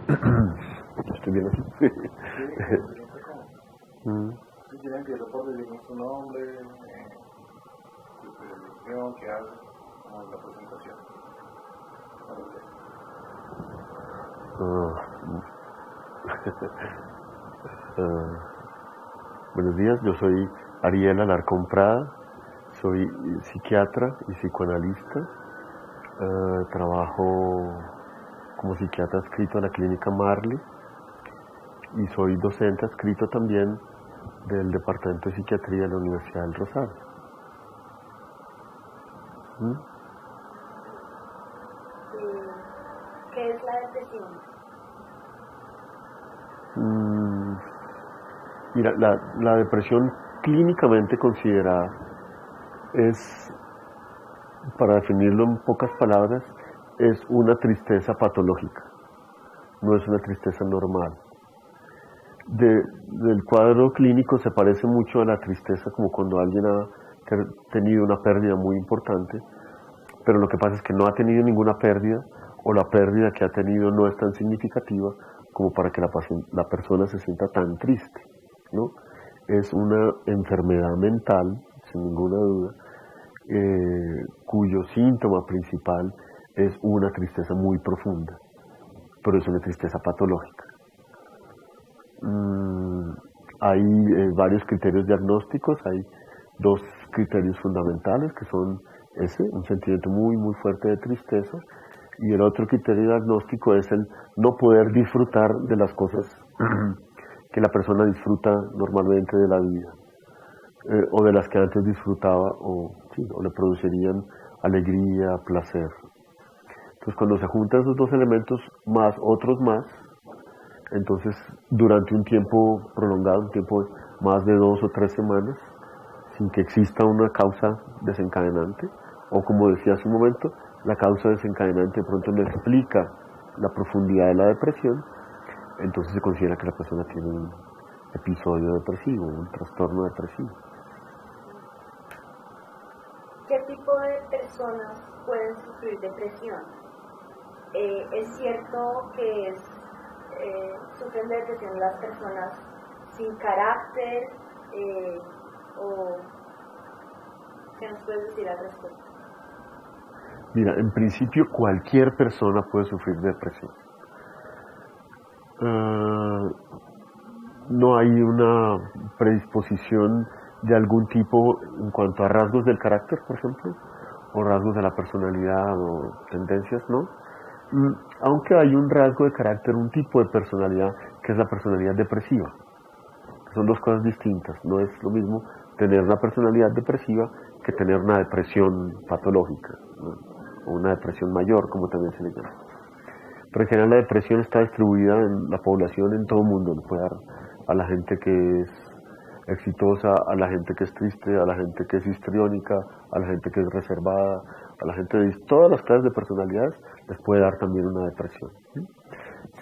Estoy bien así. Sí, siempre como. Si quieren empiezo por decirnos su nombre, su religión, qué hace, como la presentación. Para usted. Buenos días, yo soy Ariel Alarcón Prada, soy psiquiatra y psicoanalista. Trabajo como psiquiatra adscrito a la clínica Marley y soy docente adscrito también del Departamento de Psiquiatría de la Universidad del Rosario. ¿Qué es la depresión? Mira, la depresión clínicamente considerada es, para definirlo en pocas palabras, es una tristeza patológica, no es una tristeza normal. Del cuadro clínico se parece mucho a la tristeza como cuando alguien ha tenido una pérdida muy importante, pero lo que pasa es que no ha tenido ninguna pérdida o la pérdida que ha tenido no es tan significativa como para que la persona se sienta tan triste, ¿no? Es una enfermedad mental, sin ninguna duda, cuyo síntoma principal es una tristeza muy profunda, pero es una tristeza patológica. Hay varios criterios diagnósticos, hay dos criterios fundamentales que son un sentimiento muy fuerte de tristeza, y el otro criterio diagnóstico es el no poder disfrutar de las cosas que la persona disfruta normalmente de la vida, o de las que antes disfrutaba o le producirían alegría, placer. Entonces cuando se juntan esos dos elementos más otros más, entonces durante un tiempo prolongado, un tiempo más de 2 o 3 semanas, sin que exista una causa desencadenante, o como decía hace un momento, la causa desencadenante de pronto no explica la profundidad de la depresión, entonces se considera que la persona tiene un episodio depresivo, un trastorno depresivo. ¿Qué tipo de personas pueden sufrir depresión? ¿Es cierto que sufren de depresión las personas sin carácter? ¿O qué nos puedes decir al respecto? Mira, en principio cualquier persona puede sufrir depresión. No hay una predisposición de algún tipo en cuanto a rasgos del carácter, por ejemplo, o rasgos de la personalidad o tendencias, ¿no? Aunque hay un rasgo de carácter, un tipo de personalidad, que es la personalidad depresiva. Son dos cosas distintas. No es lo mismo tener una personalidad depresiva que tener una depresión patológica, ¿no? O una depresión mayor, como también se le llama. Pero en general la depresión está distribuida en la población en todo el mundo. Le puede dar a la gente que es exitosa, a la gente que es triste, a la gente que es histriónica, a la gente que es reservada, a la gente de todas las clases de personalidades, les puede dar también una depresión.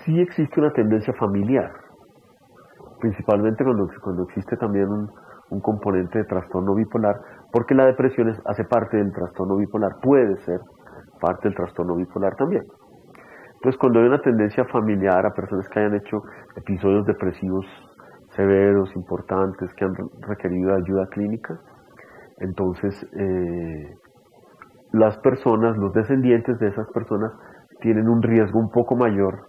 Sí existe una tendencia familiar, principalmente cuando existe también un componente de trastorno bipolar, porque la depresión hace parte del trastorno bipolar, puede ser parte del trastorno bipolar también. Entonces, cuando hay una tendencia familiar a personas que hayan hecho episodios depresivos severos, importantes, que han requerido ayuda clínica, entonces las personas, los descendientes de esas personas, tienen un riesgo un poco mayor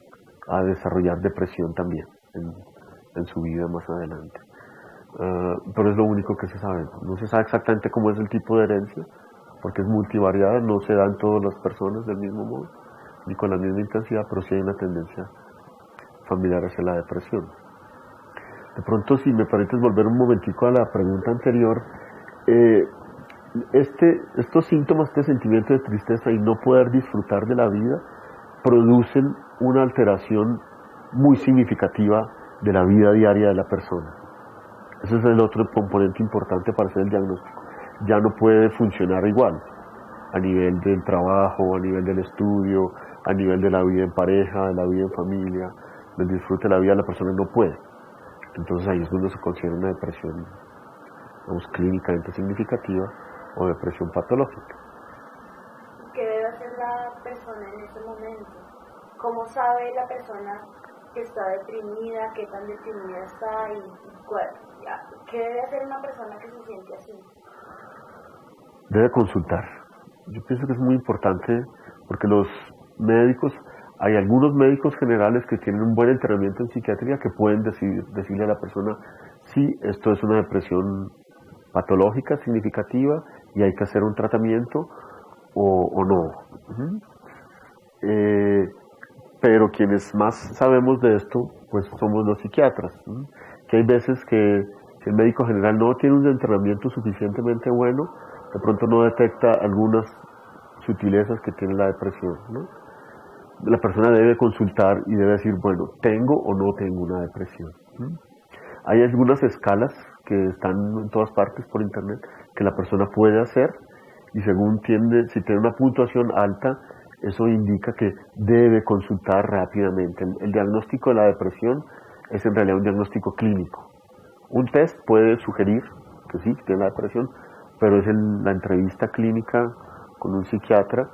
a desarrollar depresión también en su vida más adelante. Pero es lo único que se sabe. No se sabe exactamente cómo es el tipo de herencia, porque es multivariada, no se da en todas las personas del mismo modo, ni con la misma intensidad, pero sí hay una tendencia familiar hacia la depresión. De pronto, si me permites volver un momentico a la pregunta anterior, estos síntomas, este sentimiento de tristeza y no poder disfrutar de la vida, producen una alteración muy significativa de la vida diaria de la persona. Ese es el otro componente importante para hacer el diagnóstico. Ya no puede funcionar igual, a nivel del trabajo, a nivel del estudio, a nivel de la vida en pareja, de la vida en familia, del disfrute de la vida, la persona no puede. Entonces ahí es donde se considera una depresión, digamos, clínicamente significativa o depresión patológica. ¿Qué debe hacer la persona en ese momento? ¿Cómo sabe la persona que está deprimida, qué tan deprimida está y qué debe hacer una persona que se siente así. Debe consultar. Yo pienso que es muy importante porque los médicos, hay algunos médicos generales que tienen un buen entrenamiento en psiquiatría que pueden decirle a la persona si esto es una depresión patológica significativa y hay que hacer un tratamiento o no. Pero quienes más sabemos de esto pues somos los psiquiatras, que hay veces que si el médico general no tiene un entrenamiento suficientemente bueno, de pronto no detecta algunas sutilezas que tiene la depresión, ¿no? La persona debe consultar y debe decir, bueno, ¿tengo o no tengo una depresión? Hay algunas escalas que están en todas partes por internet que la persona puede hacer y según si tiene una puntuación alta, eso indica que debe consultar rápidamente. El diagnóstico de la depresión es en realidad un diagnóstico clínico. Un test puede sugerir que sí, que tiene la depresión, pero es la entrevista clínica con un psiquiatra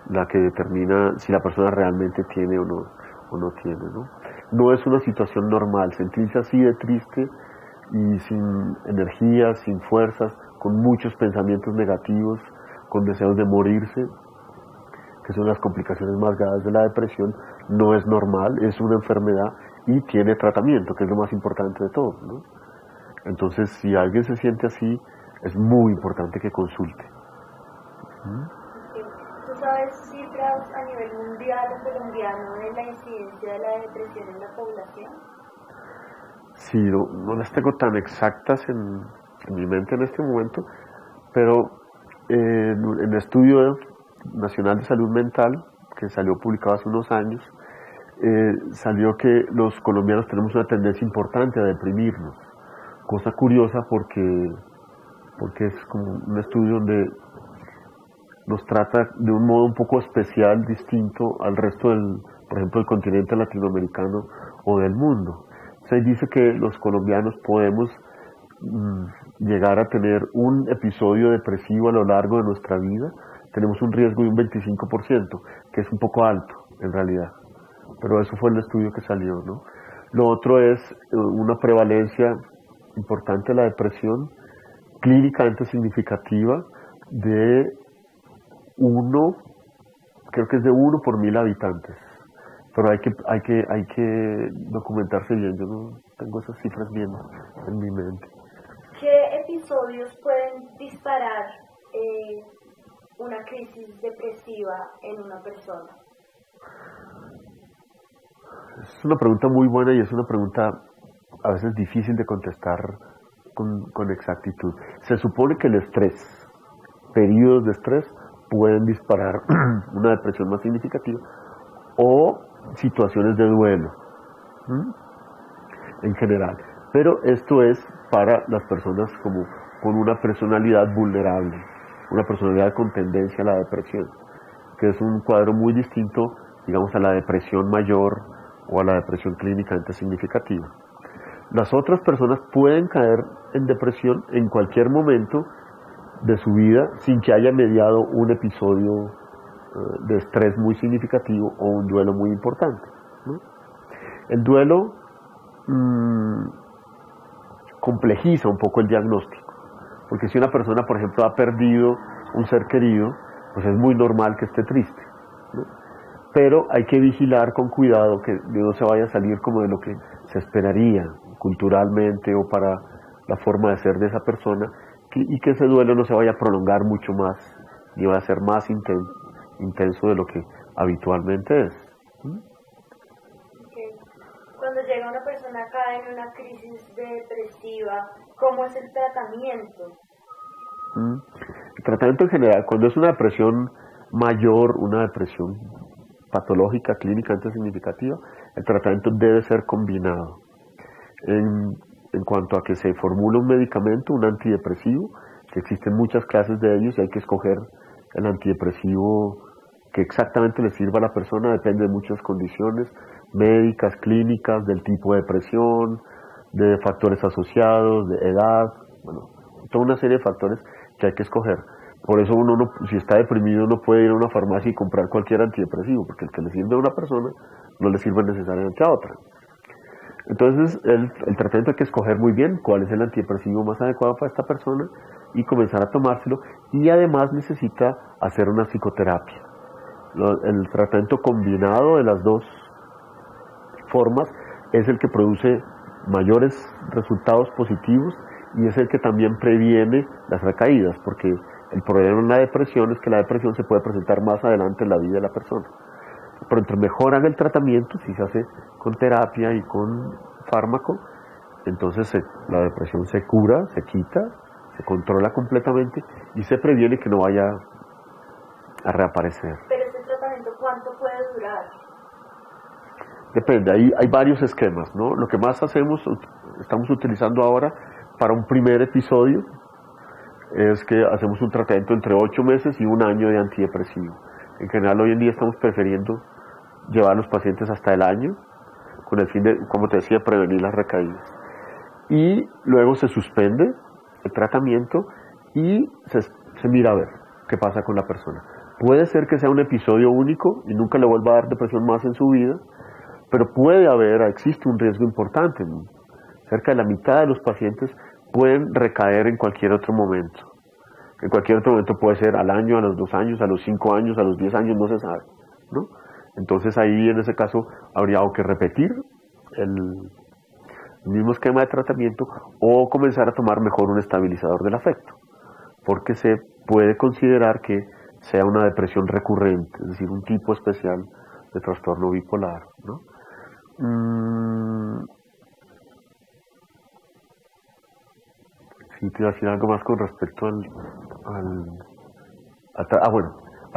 la que determina si la persona realmente tiene o no tiene, ¿no? No es una situación normal, sentirse así de triste y sin energía, sin fuerzas, con muchos pensamientos negativos, con deseos de morirse, que son las complicaciones más graves de la depresión, no es normal, es una enfermedad y tiene tratamiento, que es lo más importante de todo, ¿no? Entonces, si alguien se siente así, es muy importante que consulte. ¿Tú sabes cifras a nivel mundial o colombiano de la incidencia de la depresión en la población? Sí, no las tengo tan exactas en mi mente en este momento, pero en el Estudio Nacional de Salud Mental, que salió publicado hace unos años, salió que los colombianos tenemos una tendencia importante a deprimirnos. Cosa curiosa porque es como un estudio donde nos trata de un modo un poco especial, distinto al resto por ejemplo, del continente latinoamericano o del mundo. Se dice que los colombianos podemos llegar a tener un episodio depresivo a lo largo de nuestra vida. Tenemos un riesgo de un 25%, que es un poco alto en realidad. Pero eso fue el estudio que salió, ¿no? Lo otro es una prevalencia importante de la depresión, clínicamente significativa, de creo que es de 1 por 1000 habitantes. Pero hay que documentarse bien, yo no tengo esas cifras bien en mi mente. ¿Qué episodios pueden disparar una crisis depresiva en una persona? Es una pregunta muy buena y es una pregunta a veces difícil de contestar con exactitud. Se supone que el estrés, periodos de estrés, pueden disparar una depresión más significativa o situaciones de duelo en general. Pero esto es para las personas como con una personalidad vulnerable, una personalidad con tendencia a la depresión, que es un cuadro muy distinto, digamos, a la depresión mayor o a la depresión clínicamente significativa. Las otras personas pueden caer en depresión en cualquier momento de su vida sin que haya mediado un episodio de estrés muy significativo o un duelo muy importante, ¿no? El duelo complejiza un poco el diagnóstico, porque si una persona, por ejemplo, ha perdido un ser querido, pues es muy normal que esté triste, ¿no? Pero hay que vigilar con cuidado que no se vaya a salir como de lo que se esperaría culturalmente o para la forma de ser de esa persona, y que ese duelo no se vaya a prolongar mucho más, ni va a ser más intenso de lo que habitualmente es. Okay. Cuando llega una persona cae en una crisis depresiva, ¿cómo es el tratamiento? El tratamiento en general, cuando es una depresión mayor, una depresión patológica, clínicamente significativa, el tratamiento debe ser combinado. En cuanto a que se formula un medicamento, un antidepresivo, que existen muchas clases de ellos y hay que escoger el antidepresivo que exactamente le sirva a la persona, depende de muchas condiciones médicas, clínicas, del tipo de depresión, de factores asociados, de edad, bueno, toda una serie de factores que hay que escoger. Por eso uno si está deprimido no puede ir a una farmacia y comprar cualquier antidepresivo, porque el que le sirve a una persona no le sirve necesariamente a otra. Entonces el tratamiento hay que escoger muy bien cuál es el antidepresivo más adecuado para esta persona y comenzar a tomárselo, y además necesita hacer una psicoterapia. El tratamiento combinado de las dos formas es el que produce mayores resultados positivos y es el que también previene las recaídas, porque el problema en la depresión es que la depresión se puede presentar más adelante en la vida de la persona. Pero entre mejor haga el tratamiento, si se hace con terapia y con fármaco, entonces la depresión se cura, se quita, se controla completamente y se previene que no vaya a reaparecer. Pero este tratamiento, ¿cuánto puede durar? Depende, hay varios esquemas, ¿no? Lo que más estamos utilizando ahora para un primer episodio es que hacemos un tratamiento entre 8 meses y 1 año de antidepresivo. En general hoy en día estamos prefiriendo llevar a los pacientes hasta el año, con el fin de, como te decía, prevenir las recaídas. Y luego se suspende el tratamiento y se mira a ver qué pasa con la persona. Puede ser que sea un episodio único y nunca le vuelva a dar depresión más en su vida, pero existe un riesgo importante. Cerca de la mitad de los pacientes pueden recaer en cualquier otro momento. En cualquier otro momento puede ser al año, a los 2 años, a los 5 años, a los 10 años, no se sabe, ¿no? Entonces ahí en ese caso habría o que repetir el mismo esquema de tratamiento o comenzar a tomar mejor un estabilizador del afecto, porque se puede considerar que sea una depresión recurrente, es decir, un tipo especial de trastorno bipolar, ¿no? Sí, te iba a decir algo más con respecto al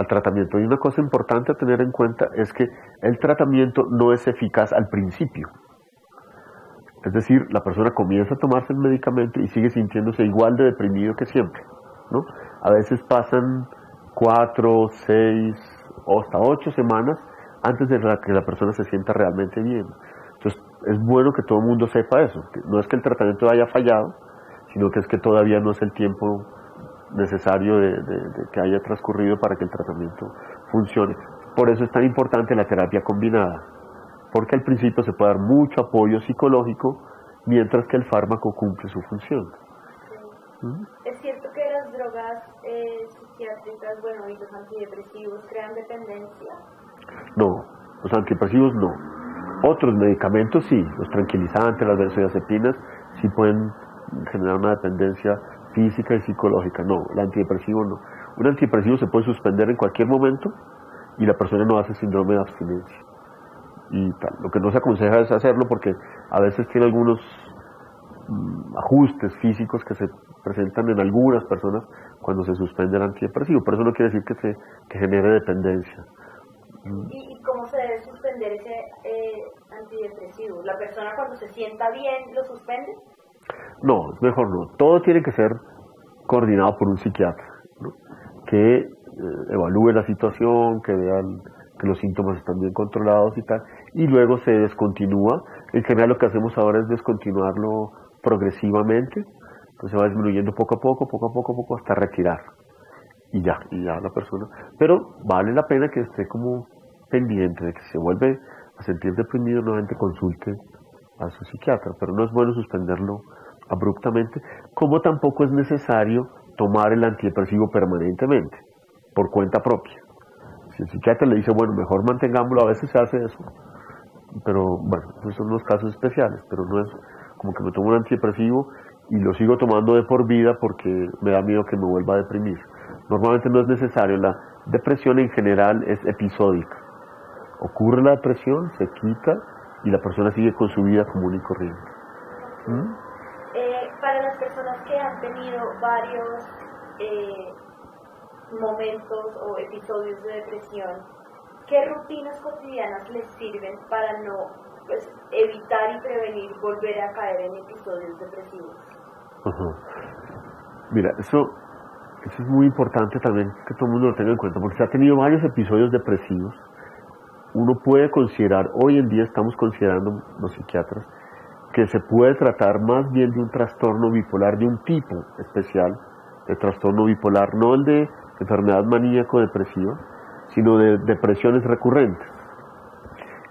tratamiento. Y una cosa importante a tener en cuenta es que el tratamiento no es eficaz al principio. Es decir, la persona comienza a tomarse el medicamento y sigue sintiéndose igual de deprimido que siempre, ¿no? A veces pasan 4, 6 o hasta 8 semanas antes de que la persona se sienta realmente bien. Entonces, es bueno que todo el mundo sepa eso. Que no es que el tratamiento haya fallado, sino que es que todavía no es el tiempo necesario de que haya transcurrido para que el tratamiento funcione. Por eso es tan importante la terapia combinada, porque al principio se puede dar mucho apoyo psicológico mientras que el fármaco cumple su función. ¿Mm? ¿Es cierto que las drogas psiquiátricas, y los antidepresivos crean dependencia? No, los antidepresivos no. Otros medicamentos sí, los tranquilizantes, las benzodiazepinas sí pueden generar una dependencia física y psicológica. No, el antidepresivo no. Un antidepresivo se puede suspender en cualquier momento y la persona no hace síndrome de abstinencia. Y tal. Lo que no se aconseja es hacerlo porque a veces tiene algunos ajustes físicos que se presentan en algunas personas cuando se suspende el antidepresivo, pero eso no quiere decir que genere dependencia. ¿Y cómo se debe suspender ese antidepresivo? ¿La persona cuando se sienta bien lo suspende? No, es mejor no. Todo tiene que ser coordinado por un psiquiatra, ¿no? Que evalúe la situación, que vea que los síntomas están bien controlados y tal, y luego se descontinúa. En general lo que hacemos ahora es descontinuarlo progresivamente, entonces va disminuyendo poco a poco hasta retirar. Y ya la persona. Pero vale la pena que esté como pendiente de que se vuelve a sentir deprimido, nuevamente consulte a su psiquiatra, pero no es bueno suspenderlo abruptamente, como tampoco es necesario tomar el antidepresivo permanentemente, por cuenta propia. Si el psiquiatra le dice, bueno, mejor mantengámoslo, a veces se hace eso, pero bueno, esos son los casos especiales, pero no es como que me tomo un antidepresivo y lo sigo tomando de por vida porque me da miedo que me vuelva a deprimir. Normalmente no es necesario, la depresión en general es episódica. Ocurre la depresión, se quita y la persona sigue con su vida común y corriente. Para las personas que han tenido varios momentos o episodios de depresión, ¿qué rutinas cotidianas les sirven para no evitar y prevenir volver a caer en episodios depresivos? Mira, eso es muy importante también que todo el mundo lo tenga en cuenta, porque si ha tenido varios episodios depresivos, uno puede considerar, hoy en día estamos considerando los psiquiatras, que se puede tratar más bien de un trastorno bipolar, de un tipo especial de trastorno bipolar, no el de enfermedad maníaco-depresiva, sino de depresiones recurrentes.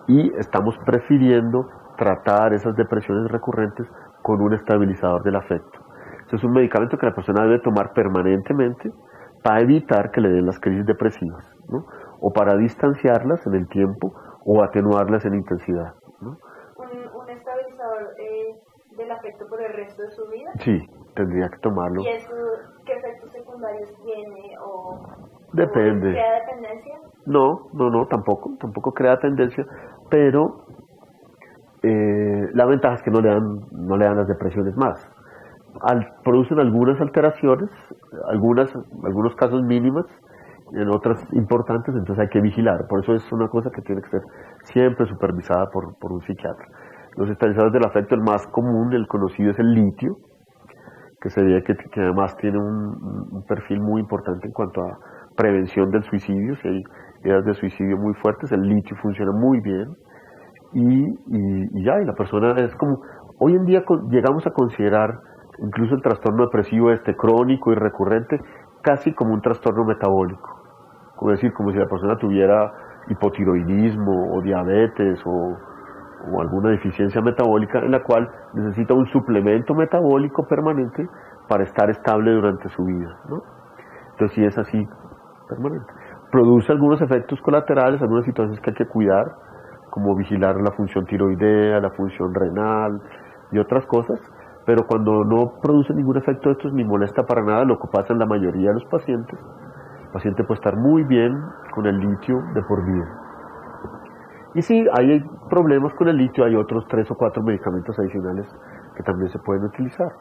Y estamos prefiriendo tratar esas depresiones recurrentes con un estabilizador del afecto. Eso es un medicamento que la persona debe tomar permanentemente para evitar que le den las crisis depresivas, ¿no? O para distanciarlas en el tiempo o atenuarlas en intensidad, ¿no? ¿Un estabilizador del afecto por el resto de su vida? Sí, tendría que tomarlo. ¿Y eso qué efectos secundarios tiene o depende? ¿Crea dependencia? No, tampoco crea tendencia, pero la ventaja es que no le dan las depresiones más. Producen algunas alteraciones, algunos casos mínimas, en otras importantes, entonces hay que vigilar. Por eso es una cosa que tiene que ser siempre supervisada por un psiquiatra. Los estabilizadores del afecto, el más común, el conocido, es el litio, que se ve que además tiene un perfil muy importante en cuanto a prevención del suicidio. Si hay ideas de suicidio muy fuertes, el litio funciona muy bien. Y la persona es como, hoy en día llegamos a considerar incluso el trastorno depresivo crónico y recurrente casi como un trastorno metabólico, como decir, como si la persona tuviera hipotiroidismo o diabetes o alguna deficiencia metabólica en la cual necesita un suplemento metabólico permanente para estar estable durante su vida, ¿no? Entonces sí es así, permanente. Produce algunos efectos colaterales, algunas situaciones que hay que cuidar, como vigilar la función tiroidea, la función renal y otras cosas, pero cuando no produce ningún efecto de estos ni molesta para nada, lo que pasa en la mayoría de los pacientes, el paciente puede estar muy bien con el litio de por vida. Y si hay problemas con el litio, hay otros 3 o 4 medicamentos adicionales que también se pueden utilizar.